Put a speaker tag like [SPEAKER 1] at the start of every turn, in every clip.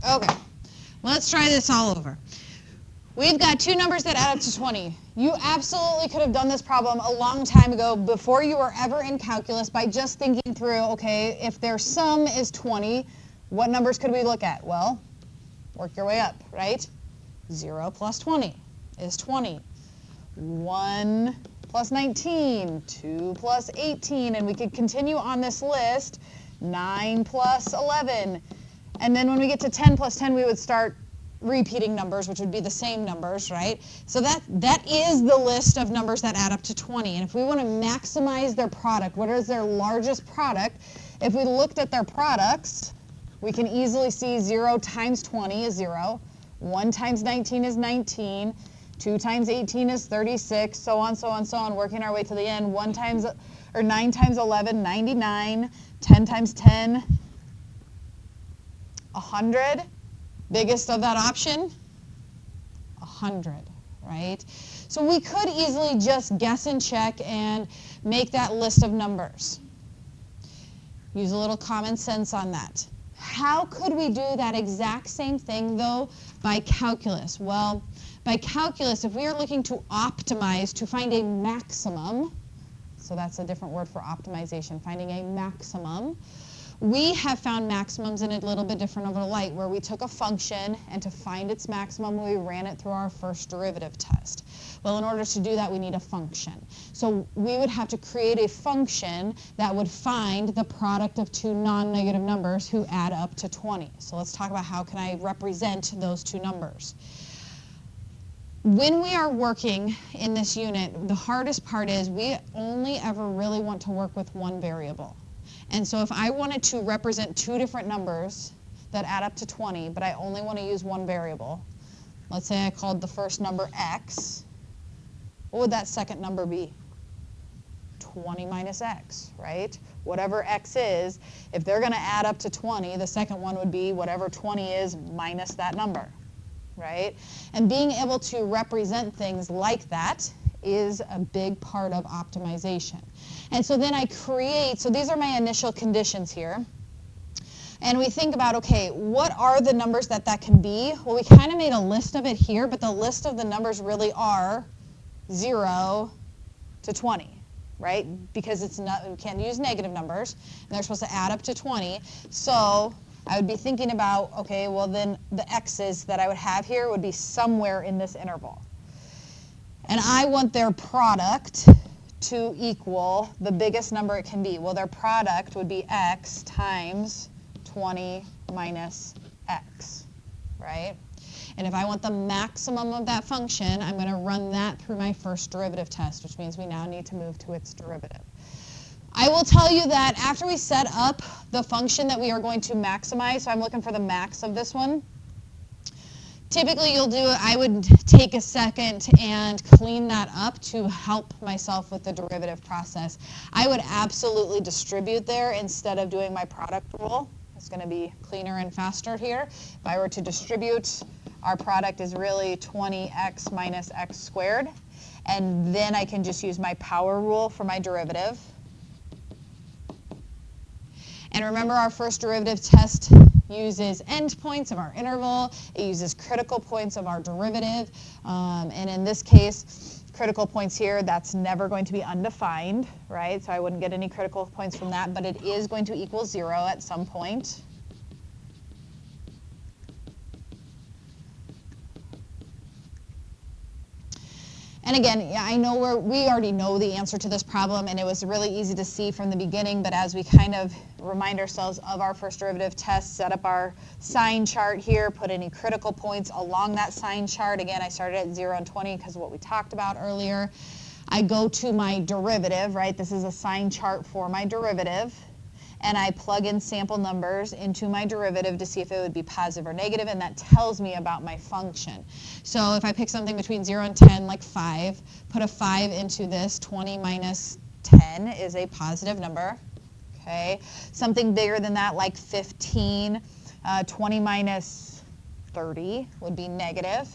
[SPEAKER 1] Okay, let's try this all over. We've got two numbers that add up to 20. You absolutely could have done this problem a long time ago before you were ever in calculus by just thinking through, okay, if their sum is 20, what numbers could we look at? Well, work your way up, right? 0 plus 20 is 20. 1 plus 19, 2 plus 18, and we could continue on this list. 9 plus 11. And then when we get to 10 plus 10, we would start repeating numbers, which would be the same numbers, right? So that is the list of numbers that add up to 20. And if we want to maximize their product, what is their largest product? If we looked at their products, we can easily see 0 times 20 is 0. 1 times 19 is 19. 2 times 18 is 36, so on, so on, so on, working our way to the end. 9 times 11, 99. 10 times 10, 100. Biggest of that option, 100, right? So we could easily just guess and check and make that list of numbers. Use a little common sense on that. How could we do that exact same thing, though, by calculus? Well, by calculus, if we are looking to optimize to find a maximum, so that's a different word for optimization, finding a maximum, we have found maximums in a little bit different of a light, where we took a function, and to find its maximum, we ran it through our first derivative test. Well, in order to do that, we need a function. So we would have to create a function that would find the product of two non-negative numbers who add up to 20. So let's talk about how can I represent those two numbers. When we are working in this unit, the hardest part is we only ever really want to work with one variable. And so if I wanted to represent two different numbers that add up to 20, but I only want to use one variable, let's say I called the first number x, what would that second number be? 20 minus x, right? Whatever x is, if they're going to add up to 20, the second one would be whatever 20 is minus that number, right? And being able to represent things like that is a big part of optimization. And so then I create, so these are my initial conditions here. And we think about, okay, what are the numbers that can be? Well, we kind of made a list of it here, but the list of the numbers really are 0 to 20, right? Because it's not, we can't use negative numbers, and they're supposed to add up to 20. So I would be thinking about, okay, well then the x's that I would have here would be somewhere in this interval. And I want their product to equal the biggest number it can be. Well, their product would be x times 20 minus x, right? And if I want the maximum of that function, I'm going to run that through my first derivative test, which means we now need to move to its derivative. I will tell you that after we set up the function that we are going to maximize, so I'm looking for the max of this one, typically I would take a second and clean that up to help myself with the derivative process. I would absolutely distribute there instead of doing my product rule. It's going to be cleaner and faster here. If I were to distribute, our product is really 20x minus x squared. And then I can just use my power rule for my derivative. And remember, our first derivative test uses endpoints of our interval. It uses critical points of our derivative. And in this case, critical points here, that's never going to be undefined, right? So I wouldn't get any critical points from that, but it is going to equal 0 at some point. And again, I know we already know the answer to this problem, and it was really easy to see from the beginning, but as we kind of remind ourselves of our first derivative test, set up our sign chart here, put any critical points along that sign chart. Again, I started at 0 and 20 because of what we talked about earlier. I go to my derivative, right? This is a sign chart for my derivative. And I plug in sample numbers into my derivative to see if it would be positive or negative, and that tells me about my function. So if I pick something between 0 and 10, like 5, put a 5 into this, 20 minus 10 is a positive number. Okay. Something bigger than that, like 15, 20 minus 30 would be negative.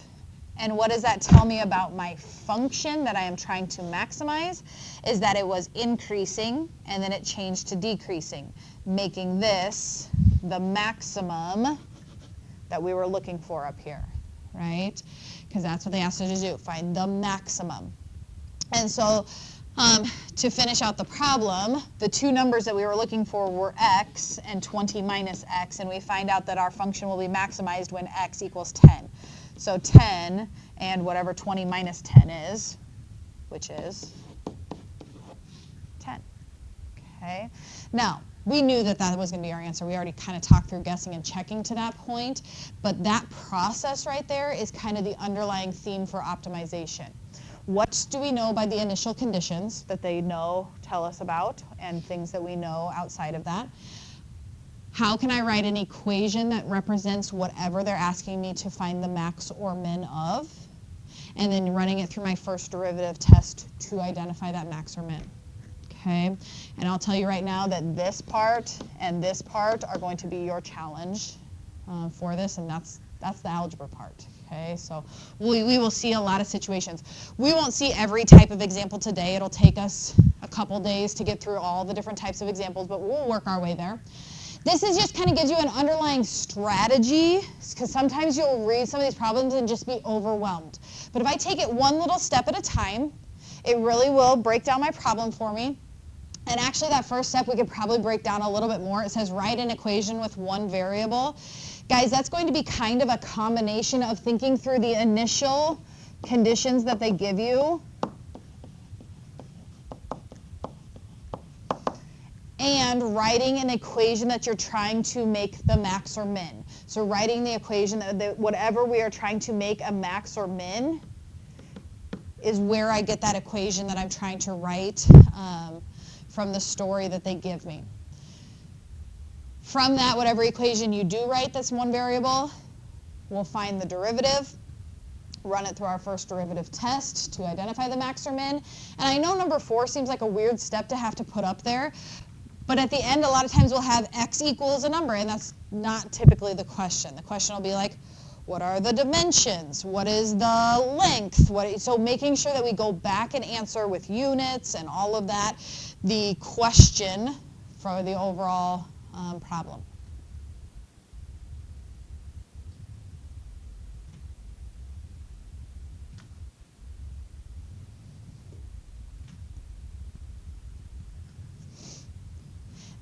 [SPEAKER 1] And what does that tell me about my function that I am trying to maximize? Is that it was increasing and then it changed to decreasing, making this the maximum that we were looking for up here, right? Because that's what they asked us to do, find the maximum. And so to finish out the problem, the two numbers that we were looking for were x and 20 minus x, and we find out that our function will be maximized when x equals 10. So 10 and whatever 20 minus 10 is, which is 10. Okay. Now, we knew that that was going to be our answer. We already kind of talked through guessing and checking to that point, but that process right there is kind of the underlying theme for optimization. What do we know by the initial conditions that they tell us about, and things that we know outside of that? How can I write an equation that represents whatever they're asking me to find the max or min of? And then running it through my first derivative test to identify that max or min. Okay, and I'll tell you right now that this part and this part are going to be your challenge for this, and that's the algebra part. Okay, so we will see a lot of situations. We won't see every type of example today. It'll take us a couple days to get through all the different types of examples, but we'll work our way there. This is just kind of gives you an underlying strategy, because sometimes you'll read some of these problems and just be overwhelmed. But if I take it one little step at a time, it really will break down my problem for me. And actually, that first step we could probably break down a little bit more. It says write an equation with one variable. Guys, that's going to be kind of a combination of thinking through the initial conditions that they give you and writing an equation that you're trying to make the max or min. So writing the equation that whatever we are trying to make a max or min is where I get that equation that I'm trying to write from the story that they give me. From that, whatever equation you do write that's one variable, we'll find the derivative, run it through our first derivative test to identify the max or min. And I know number 4 seems like a weird step to have to put up there, but at the end, a lot of times we'll have x equals a number, and that's not typically the question. The question will be like, what are the dimensions? What is the length? So making sure that we go back and answer with units and all of that, the question for the overall problem.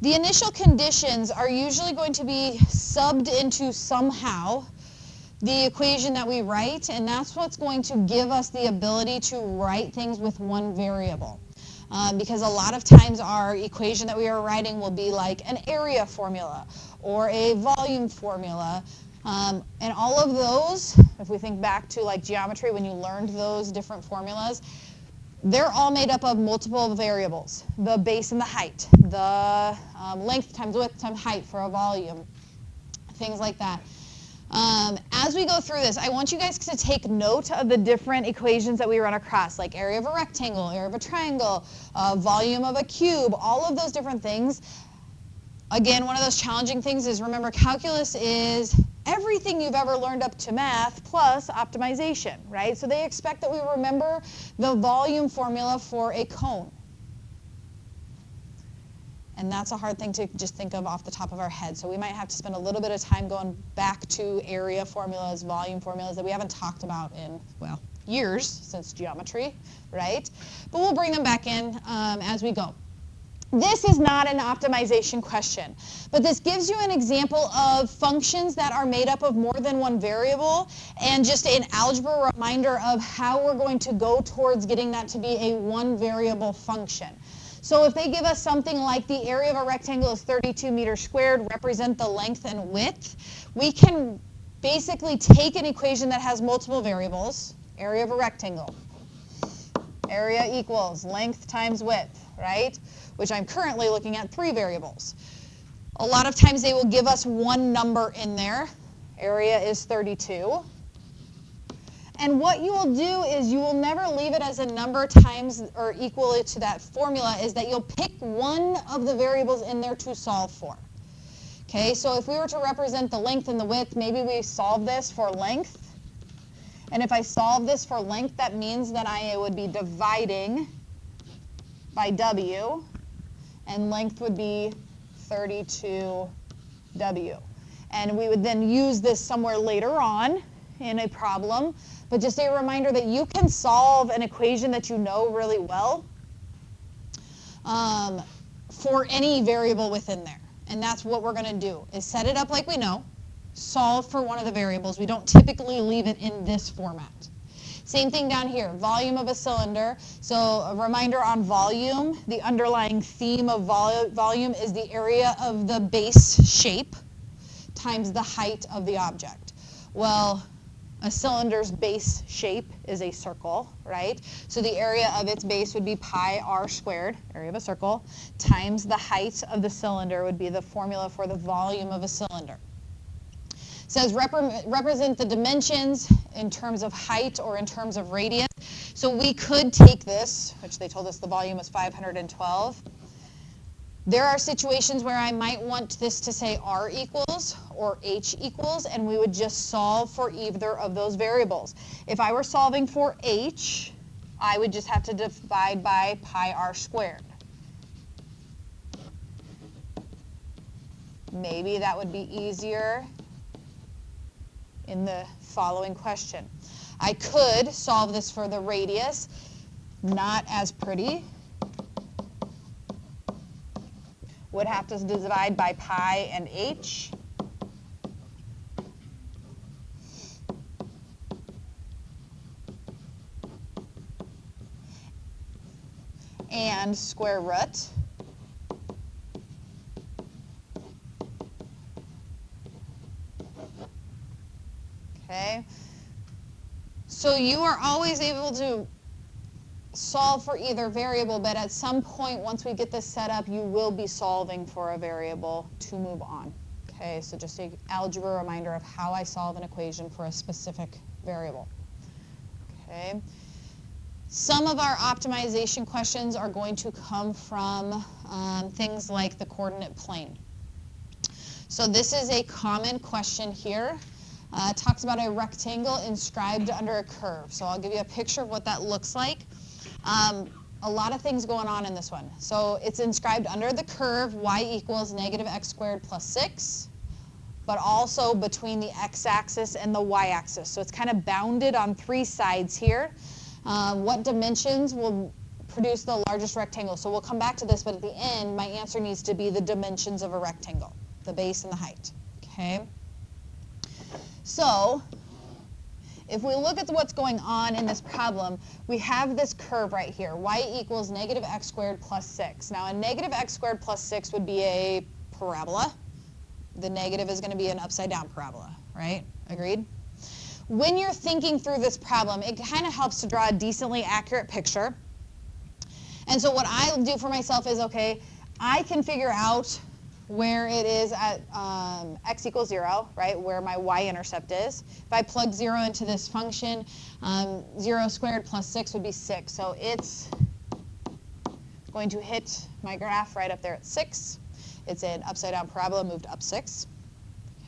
[SPEAKER 1] The initial conditions are usually going to be subbed into somehow the equation that we write, and that's what's going to give us the ability to write things with one variable. Because a lot of times our equation that we are writing will be like an area formula or a volume formula. And all of those, if we think back to like geometry when you learned those different formulas, they're all made up of multiple variables. The base and the height, the length times width times height for a volume, things like that. As we go through this, I want you guys to take note of the different equations that we run across, like area of a rectangle, area of a triangle, volume of a cube, all of those different things. Again, one of those challenging things is, remember, calculus is everything you've ever learned up to math plus optimization, right? So they expect that we remember the volume formula for a cone. And that's a hard thing to just think of off the top of our head. So we might have to spend a little bit of time going back to area formulas, volume formulas that we haven't talked about in, well, years since geometry, right? But we'll bring them back in as we go. This is not an optimization question, but this gives you an example of functions that are made up of more than one variable, and just an algebra reminder of how we're going to go towards getting that to be a one variable function. So if they give us something like the area of a rectangle is 32 meters squared, represent the length and width, we can basically take an equation that has multiple variables, area of a rectangle, area equals length times width, right? Which I'm currently looking at 3 variables. A lot of times they will give us one number in there. Area is 32. And what you will do is you will never leave it as a number times or equal to that formula, is that you'll pick one of the variables in there to solve for. Okay, so if we were to represent the length and the width, maybe we solve this for length. And if I solve this for length, that means that I would be dividing by W, and length would be 32W. And we would then use this somewhere later on in a problem. But just a reminder that you can solve an equation that you know really well for any variable within there. And that's what we're going to do, is set it up like we know, solve for one of the variables. We don't typically leave it in this format. Same thing down here, volume of a cylinder. So a reminder on volume, the underlying theme of volume is the area of the base shape times the height of the object. Well, a cylinder's base shape is a circle, right? So the area of its base would be pi r squared, area of a circle, times the height of the cylinder would be the formula for the volume of a cylinder. It says represent the dimensions in terms of height or in terms of radius. So we could take this, which they told us the volume was 512. There are situations where I might want this to say r equals or h equals, and we would just solve for either of those variables. If I were solving for h, I would just have to divide by pi r squared. Maybe that would be easier in the following question. I could solve this for the radius, not as pretty. Would have to divide by pi and h. And square root. Okay. So you are always able to solve for either variable, but at some point, once we get this set up, you will be solving for a variable to move on. Okay, so just an algebra reminder of how I solve an equation for a specific variable. Okay. Some of our optimization questions are going to come from things like the coordinate plane. So this is a common question here. It talks about a rectangle inscribed under a curve. So I'll give you a picture of what that looks like. A lot of things going on in this one. So it's inscribed under the curve, y equals negative x squared plus 6, but also between the x-axis and the y-axis. So it's kind of bounded on three sides here. What dimensions will produce the largest rectangle? So we'll come back to this, but at the end, my answer needs to be the dimensions of a rectangle, the base and the height. Okay? So if we look at what's going on in this problem, we have this curve right here, y equals negative x squared plus 6. Now, a negative x squared plus 6 would be a parabola. The negative is going to be an upside-down parabola, right? Agreed? When you're thinking through this problem, it kind of helps to draw a decently accurate picture. And so what I'll do for myself is, okay, I can figure out where it is at x equals 0, right, where my y-intercept is. If I plug 0 into this function, 0 squared plus 6 would be 6. So it's going to hit my graph right up there at 6. It's an upside-down parabola moved up 6.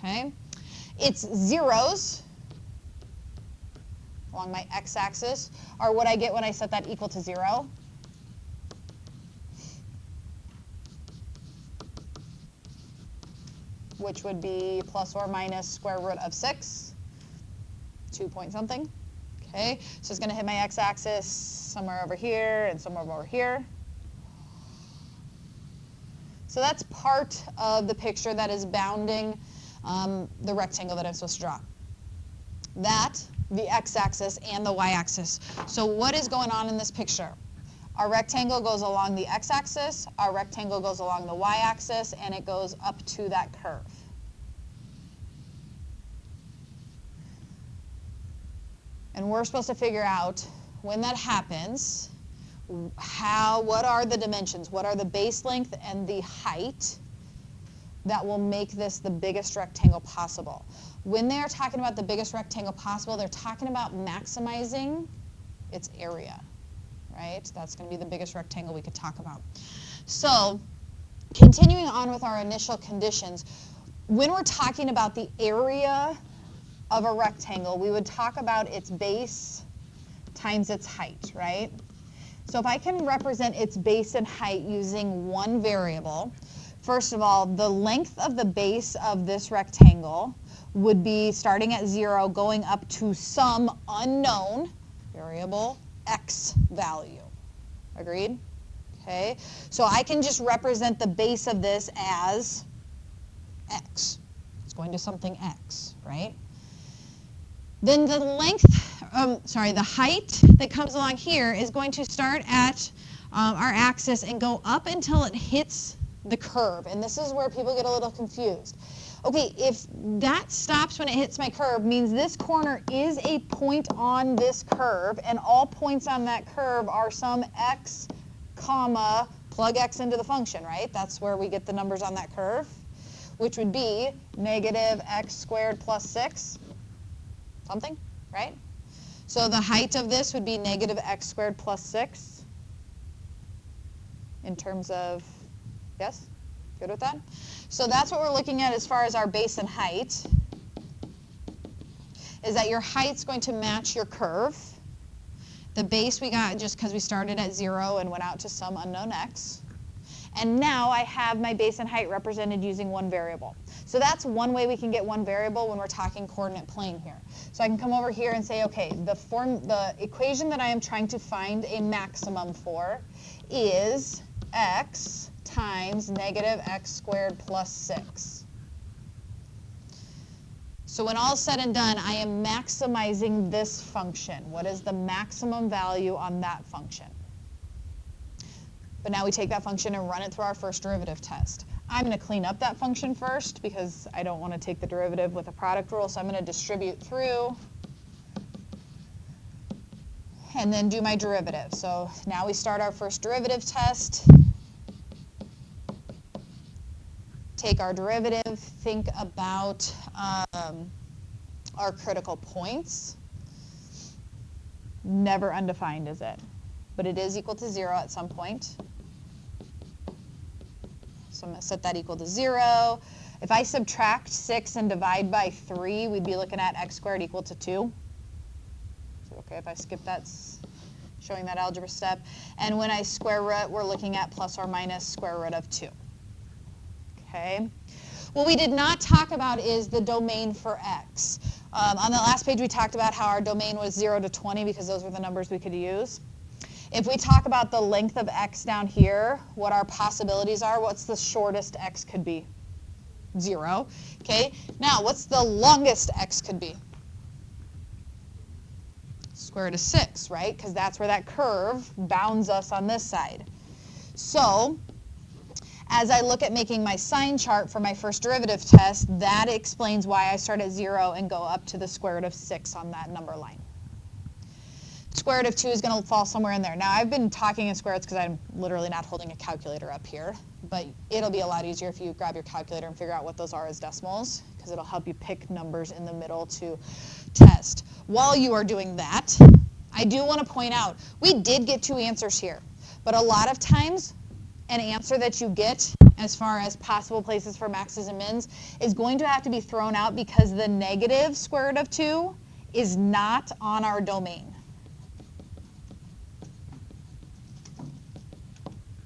[SPEAKER 1] Okay. Its zeros along my x-axis are what I get when I set that equal to 0. Which would be plus or minus square root of 6, 2 point something. Okay, so it's going to hit my x-axis somewhere over here and somewhere over here. So that's part of the picture that is bounding the rectangle that I'm supposed to draw. That, the x-axis and the y-axis. So what is going on in this picture? Our rectangle goes along the x-axis, our rectangle goes along the y-axis, and it goes up to that curve. And we're supposed to figure out, when that happens, what are the dimensions? What are the base length and the height that will make this the biggest rectangle possible? When they're talking about the biggest rectangle possible, they're talking about maximizing its area. Right? That's going to be the biggest rectangle we could talk about. So, continuing on with our initial conditions, when we're talking about the area of a rectangle, we would talk about its base times its height, right? So if I can represent its base and height using one variable, First of all, the length of the base of this rectangle would be starting at 0, going up to some unknown variable x value. Agreed? Okay, so I can just represent the base of this as x. It's going to something x, right? Then the length, the height that comes along here is going to start at our axis and go up until it hits the curve. And this is where people get a little confused. Okay, if that stops when it hits my curve, means this corner is a point on this curve, and all points on that curve are some x, comma, plug x into the function, right? That's where we get the numbers on that curve, which would be negative x squared plus 6, something, right? So the height of this would be negative x squared plus 6 in terms of, yes? Good with that? So that's what we're looking at as far as our base and height, is that your height's going to match your curve. The base we got just because we started at 0 and went out to some unknown x. And now I have my base and height represented using one variable. So that's one way we can get one variable when we're talking coordinate plane here. So I can come over here and say, okay, the equation that I am trying to find a maximum for is x times negative x squared plus 6. So when all is said and done, I am maximizing this function. What is the maximum value on that function? But now we take that function and run it through our first derivative test. I'm going to clean up that function first because I don't want to take the derivative with a product rule, so I'm going to distribute through and then do my derivative. So now we start our first derivative test. Take our derivative, think about our critical points. Never undefined, is it? But it is equal to 0 at some point. So I'm going to set that equal to 0. If I subtract 6 and divide by 3, we'd be looking at x squared equal to 2. So okay if I skip that, showing that algebra step. And when I square root, we're looking at plus or minus square root of 2. Okay. What we did not talk about is the domain for x. On the last page, we talked about how our domain was 0 to 20 because those were the numbers we could use. If we talk about the length of x down here, what our possibilities are, what's the shortest x could be? 0. Okay. Now, what's the longest x could be? Square root of 6, right? Because that's where that curve bounds us on this side. So as I look at making my sign chart for my first derivative test, that explains why I start at 0 and go up to the square root of 6 on that number line. Square root of 2 is going to fall somewhere in there. Now, I've been talking in square roots because I'm literally not holding a calculator up here, but it'll be a lot easier if you grab your calculator and figure out what those are as decimals, because it'll help you pick numbers in the middle to test. While you are doing that, I do want to point out, we did get 2 answers here, but a lot of times, an answer that you get as far as possible places for maxes and mins is going to have to be thrown out because the negative square root of 2 is not on our domain.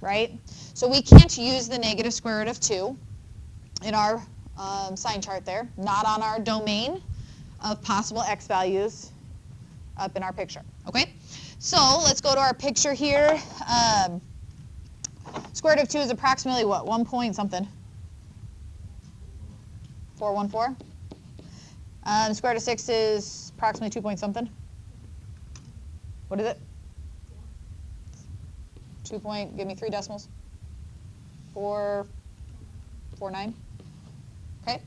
[SPEAKER 1] Right? So we can't use the negative square root of 2 in our sign chart there, not on our domain of possible x values up in our picture. Okay? So let's go to our picture here. Square root of 2 is approximately what? 1 point something? 414? The square root of 6 is approximately 2 point something? What is it? 2 point, give me 3 decimals. 449. Okay.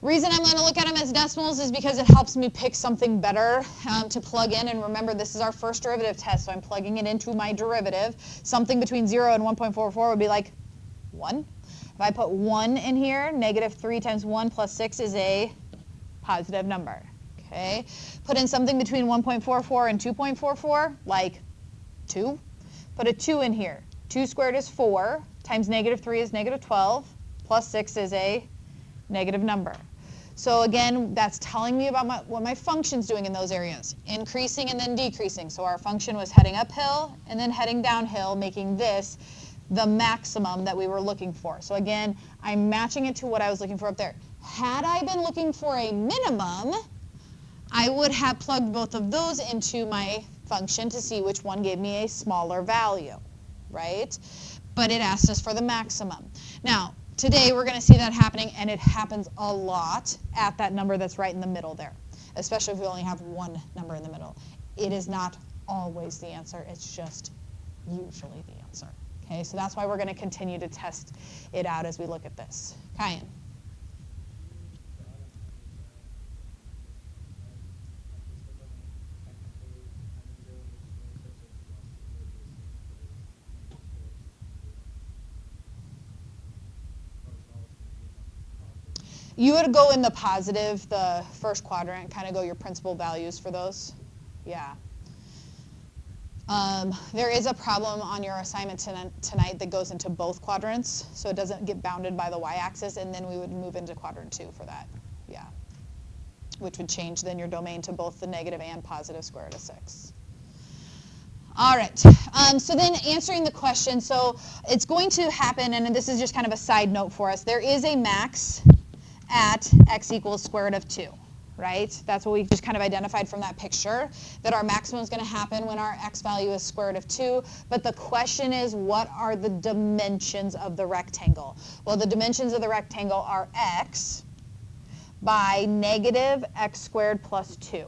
[SPEAKER 1] Reason I'm going to look at them as decimals is because it helps me pick something better to plug in. And remember, this is our first derivative test, so I'm plugging it into my derivative. Something between 0 and 1.44 would be like 1. If I put 1 in here, negative 3 times 1 plus 6 is a positive number. Okay. Put in something between 1.44 and 2.44, like 2. Put a 2 in here. 2 squared is 4, times negative 3 is negative 12, plus 6 is a negative number. So again, that's telling me about what my function's doing in those areas. Increasing and then decreasing. So our function was heading uphill and then heading downhill, making this the maximum that we were looking for. So again, I'm matching it to what I was looking for up there. Had I been looking for a minimum, I would have plugged both of those into my function to see which one gave me a smaller value, right? But it asked us for the maximum. Now, today we're going to see that happening, and it happens a lot at that number that's right in the middle there, especially if we only have one number in the middle. It is not always the answer. It's just usually the answer. Okay, so that's why we're going to continue to test it out as we look at this. Kyan. You would go in the positive, the first quadrant, kind of go your principal values for those. Yeah. There is a problem on your assignment tonight that goes into both quadrants, so it doesn't get bounded by the y-axis, and then we would move into quadrant 2 for that. Yeah. Which would change then your domain to both the negative and positive square root of 6. All right, so then answering the question, so it's going to happen, and this is just kind of a side note for us, there is a max at x equals square root of 2, right? That's what we just kind of identified from that picture, that our maximum is going to happen when our x value is square root of 2. But the question is, what are the dimensions of the rectangle? Well, the dimensions of the rectangle are x by negative x squared plus 2.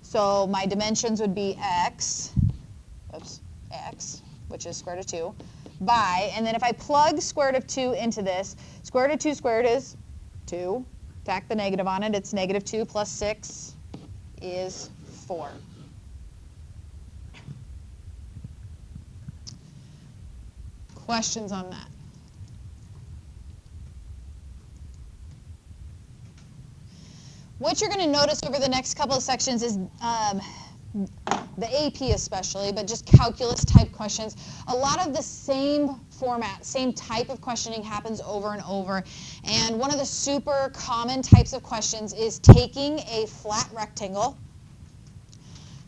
[SPEAKER 1] So my dimensions would be x, which is square root of 2, by, and then if I plug square root of 2 into this, square root of 2 squared is 2. Tack the negative on it. It's negative 2 plus 6 is 4. Questions on that? What you're going to notice over the next couple of sections is the AP especially, but just calculus type questions. A lot of the same format, same type of questioning happens over and over. And one of the super common types of questions is taking a flat rectangle,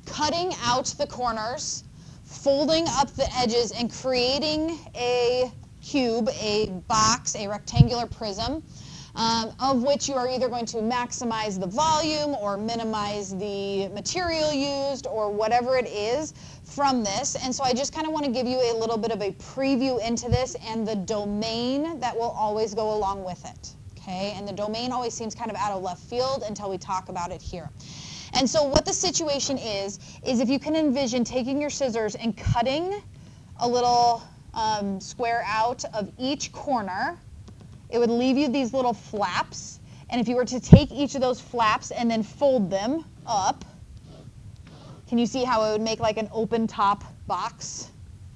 [SPEAKER 1] cutting out the corners, folding up the edges, and creating a cube, a box, a rectangular prism, of which you are either going to maximize the volume or minimize the material used or whatever it is from this. And so I just kind of want to give you a little bit of a preview into this and the domain that will always go along with it. Okay? And the domain always seems kind of out of left field until we talk about it here. And so what the situation is if you can envision taking your scissors and cutting a little square out of each corner, it would leave you these little flaps. And if you were to take each of those flaps and then fold them up, can you see how it would make like an open top box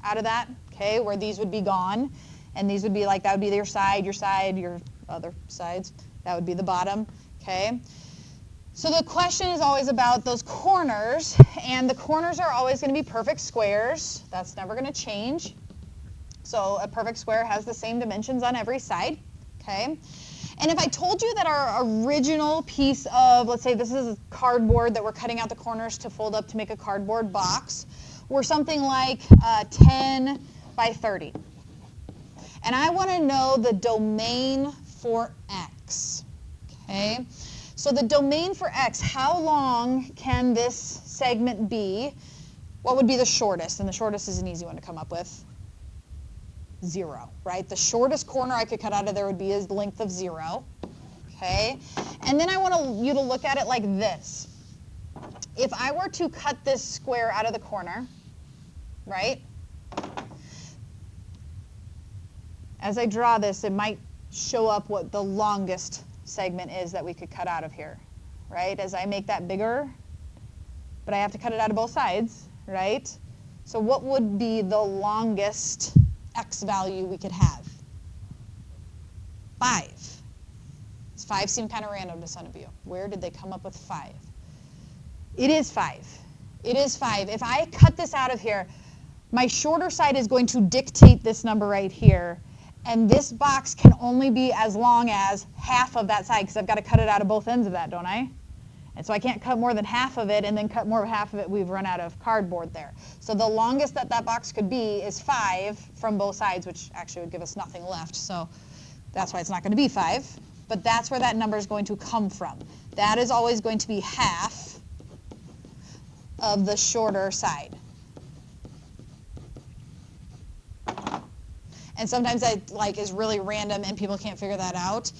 [SPEAKER 1] out of that? Okay, where these would be gone. And these would be like, that would be your side, your other sides. That would be the bottom. Okay. So the question is always about those corners. And the corners are always going to be perfect squares. That's never going to change. So a perfect square has the same dimensions on every side. Okay, and if I told you that our original piece of, let's say this is cardboard that we're cutting out the corners to fold up to make a cardboard box, were something like 10 by 30. And I want to know the domain for x. Okay, so the domain for x, how long can this segment be? What would be the shortest? And the shortest is an easy one to come up with. 0, right? The shortest corner I could cut out of there would be a length of 0. Okay? And then I want you to look at it like this. If I were to cut this square out of the corner, right? As I draw this, it might show up what the longest segment is that we could cut out of here, right? As I make that bigger, but I have to cut it out of both sides, right? So what would be the longest x value we could have? 5. Does 5 seem kind of random to some of you? Where did they come up with 5? It is 5. It is 5. If I cut this out of here, my shorter side is going to dictate this number right here. And this box can only be as long as half of that side, because I've got to cut it out of both ends of that, don't I? And so I can't cut more than half of it, and then cut more than half of it, we've run out of cardboard there. So the longest that that box could be is 5 from both sides, which actually would give us nothing left. So that's why it's not going to be 5. But that's where that number is going to come from. That is always going to be half of the shorter side. And sometimes that is really random and people can't figure that out.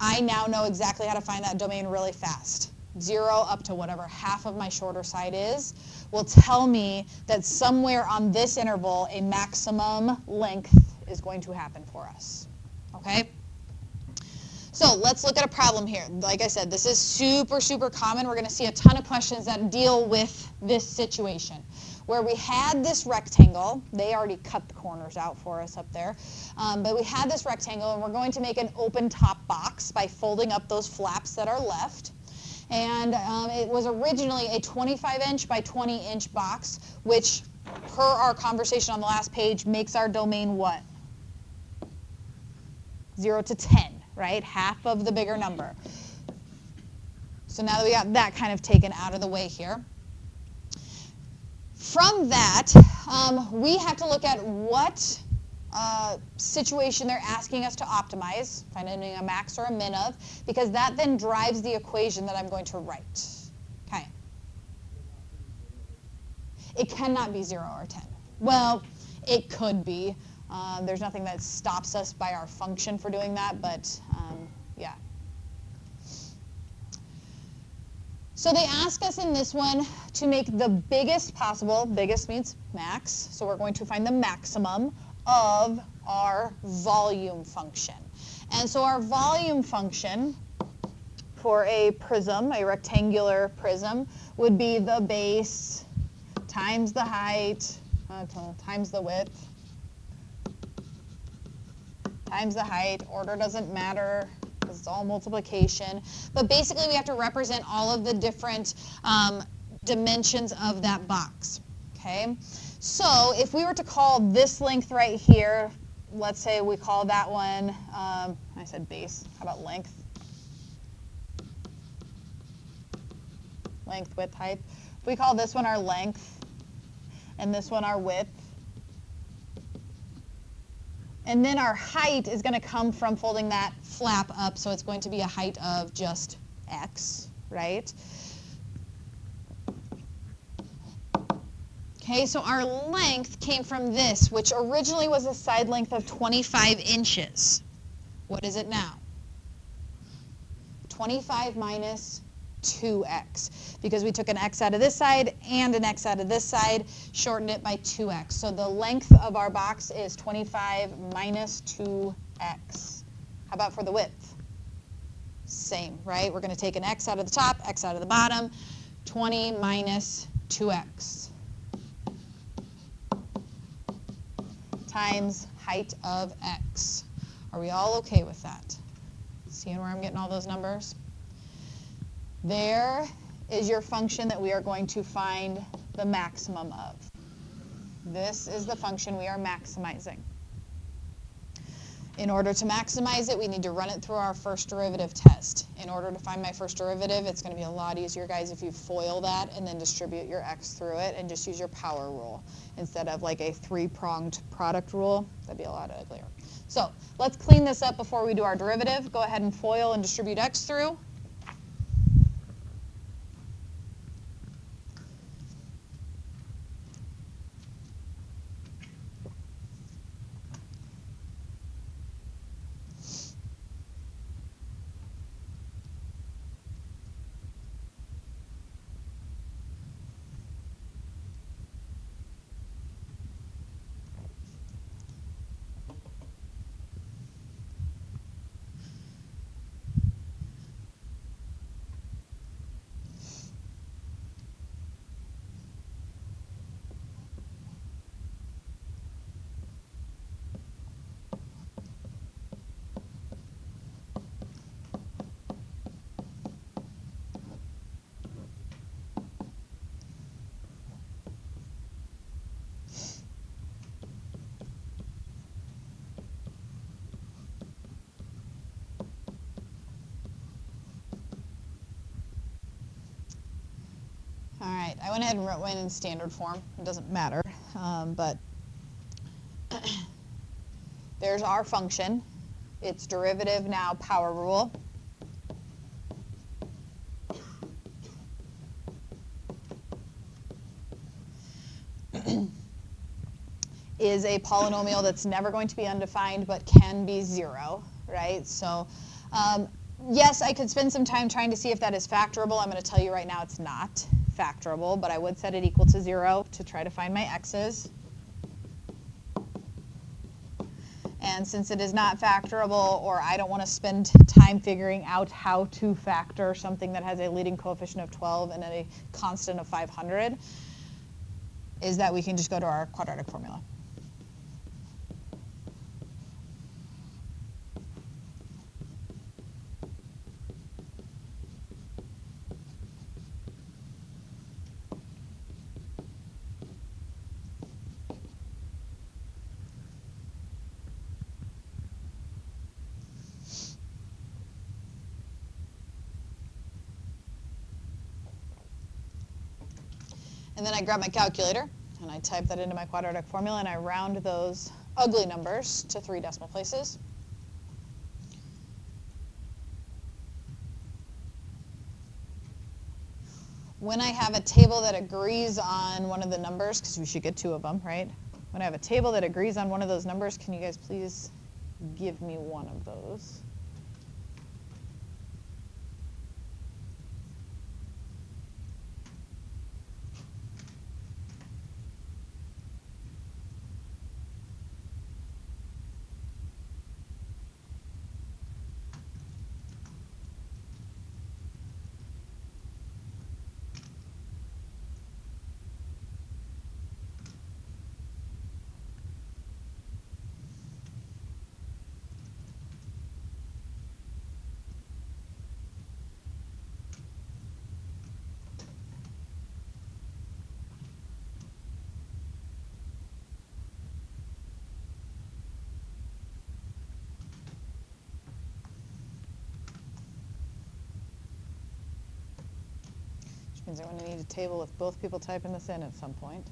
[SPEAKER 1] I now know exactly how to find that domain really fast. 0 up to whatever half of my shorter side is will tell me that somewhere on this interval a maximum length is going to happen for us. Okay? So let's look at a problem here. Like I said, this is super, super common. We're going to see a ton of questions that deal with this situation. Where we had this rectangle, they already cut the corners out for us up there, but we had this rectangle, and we're going to make an open top box by folding up those flaps that are left. And it was originally a 25-inch by 20-inch box, which, per our conversation on the last page, makes our domain what? 0 to 10, right? Half of the bigger number. So now that we got that kind of taken out of the way here, from that, we have to look at what situation they're asking us to optimize, finding a max or a min of, because that then drives the equation that I'm going to write. Okay. It cannot be 0 or 10. Well, it could be. There's nothing that stops us by our function for doing that, but yeah. So they ask us in this one to make the biggest possible, biggest means max, so we're going to find the maximum of our volume function. And so our volume function for a prism, a rectangular prism, would be the base times the height, times the width, times the height. Order doesn't matter, it's all multiplication. But basically we have to represent all of the different dimensions of that box. Okay? So if we were to call this length right here, let's say we call that one, I said base, how about length? Length, width, height. If we call this one our length and this one our width, and then our height is going to come from folding that flap up, so it's going to be a height of just x, right? Okay, so our length came from this, which originally was a side length of 25 inches. What is it now? 25 minus 2x, because we took an x out of this side and an x out of this side, shortened it by 2x. So the length of our box is 25 minus 2x. How about for the width? Same, right? We're going to take an x out of the top, x out of the bottom, 20 minus 2x times height of x. Are we all okay with that? Seeing where I'm getting all those numbers? There is your function that we are going to find the maximum of. This is the function we are maximizing. In order to maximize it, we need to run it through our first derivative test. In order to find my first derivative, it's going to be a lot easier, guys, if you FOIL that and then distribute your x through it and just use your power rule instead of like a 3-pronged product rule. That'd be a lot uglier. So let's clean this up before we do our derivative. Go ahead and FOIL and distribute x through. right, I went ahead and wrote in standard form. It doesn't matter, but there's our function. Its derivative now power rule. Is a polynomial that's never going to be undefined but can be 0, right? So yes, I could spend some time trying to see if that is factorable. I'm going to tell you right now it's not factorable, but I would set it equal to 0 to try to find my x's. And since it is not factorable, or I don't want to spend time figuring out how to factor something that has a leading coefficient of 12 and a constant of 500, is that we can just go to our quadratic formula. And then I grab my calculator, and I type that into my quadratic formula, and I round those ugly numbers to 3 decimal places. When I have a table that agrees on one of the numbers, because we should get 2 of them, right? When I have a table that agrees on one of those numbers, can you guys please give me one of those? Means I'm going to need a table with both people typing this in at some point.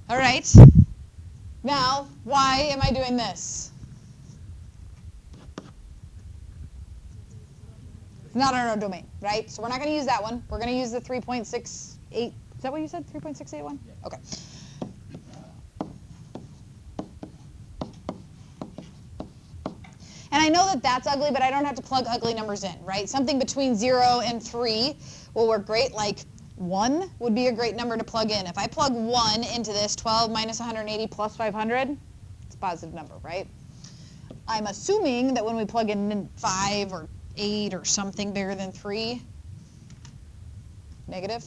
[SPEAKER 1] All right. Now, why am I doing this? It's not in our domain, right? So we're not going to use that one. We're going to use the 3.68. Is that what you said, 3.681? Yeah. Okay. And I know that that's ugly, but I don't have to plug ugly numbers in, right? Something between 0 and 3 will work great. Like 1 would be a great number to plug in. If I plug 1 into this, 12 minus 180 plus 500, it's a positive number, right? I'm assuming that when we plug in 5 or 8 or something bigger than 3, negative.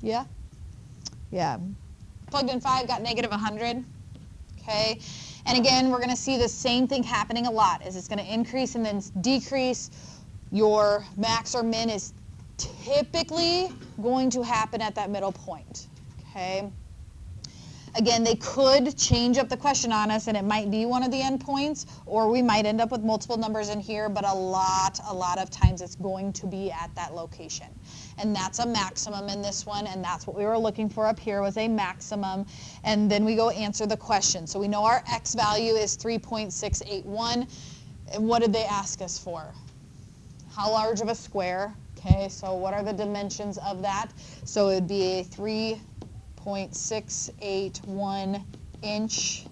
[SPEAKER 1] Yeah? Yeah. Plugged in 5, got negative 100. Okay? And again, we're going to see the same thing happening a lot, is it's going to increase and then decrease. Your max or min is typically going to happen at that middle point. Okay? Again, they could change up the question on us, and it might be one of the endpoints, or we might end up with multiple numbers in here, but a lot of times it's going to be at that location. And that's a maximum in this one, and that's what we were looking for up here was a maximum. And then we go answer the question. So we know our x value is 3.681, and what did they ask us for? How large of a square? Okay, so what are the dimensions of that? So it would be a 3.681 inch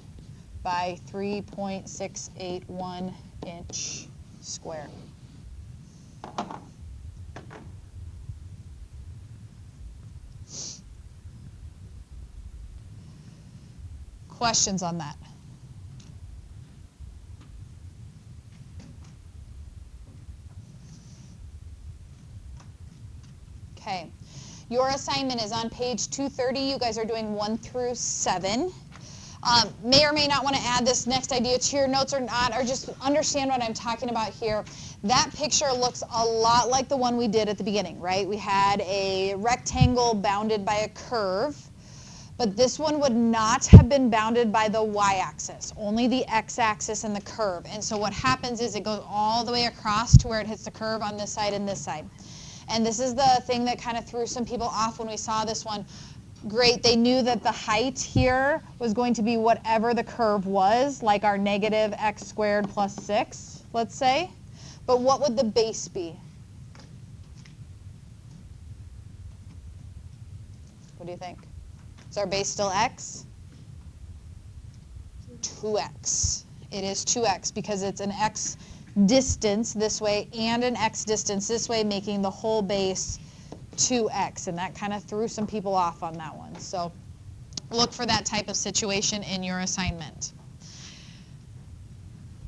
[SPEAKER 1] by 3.681 inch square. Questions on that? Okay. Your assignment is on page 230. You guys are doing 1 through 7. May or may not want to add this next idea to your notes or not, or just understand what I'm talking about here. That picture looks a lot like the one we did at the beginning, right? We had a rectangle bounded by a curve, but this one would not have been bounded by the y-axis, only the x-axis and the curve. And so what happens is it goes all the way across to where it hits the curve on this side and this side. And this is the thing that kind of threw some people off when we saw this one. Great, they knew that the height here was going to be whatever the curve was, like our negative x squared plus 6, let's say. But what would the base be? What do you think? Is our base still x? 2x. It is 2x because it's an x distance this way and an x distance this way, making the whole base 2x, and that kind of threw some people off on that one. So look for that type of situation in your assignment.